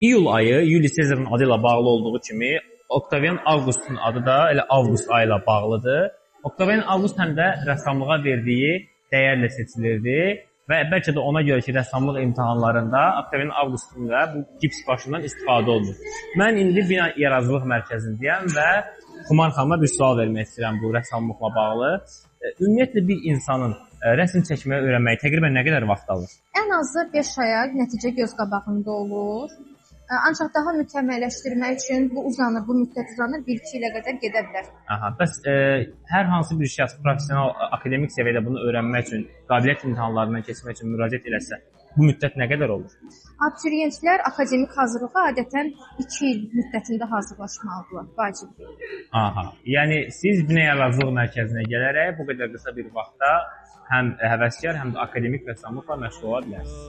İyul ayı Yuli Sezarın adı ilə bağlı olduğu kimi Oktavian Avqustun adı da elə Avqust ayı ilə bağlıdır. Oktavian Avqust həm də rəssamlığa verdiyi dəyərlə seçilirdi və bəlkə də ona görə ki, rəssamlıq imtahanlarında Oktavian Avqustun da bu gips başından istifadə olunur. Mən indi Bina Yaradıcılıq Mərkəzindəyəm və Xumar xanıma bir sual vermək istəyirəm bu rəssamlıqla bağlı. Ümumiyyətlə bir insanın rəsm çəkməyi öyrənməyi təqribən nə qədər vaxt alır? Ən azı 5 aya nəticə göz qabağında olur. Ancaq daha mükəmməlləşdirmək üçün bu müddət uzanır, 1-2 ilə qədər gedə bilər. Aha, bəs hər hansı bir şəxs professional, akademik səviyyədə bunu öyrənmək üçün, qabiliyyət imtahanlarından keçmək üçün müraciət eləsə, bu müddət nə qədər olur? Abituriyentlər akademik hazırlığa adətən 2 il müddətində hazırlaşmalıdırlar, vacibdir. Aha, yəni siz Bina Yaradıcılıq Mərkəzinə gələrək bu qədər qısa bir vaxtda həm həvəskar, həm də akademik rəssamlıqla məşğul ola bilərsiniz.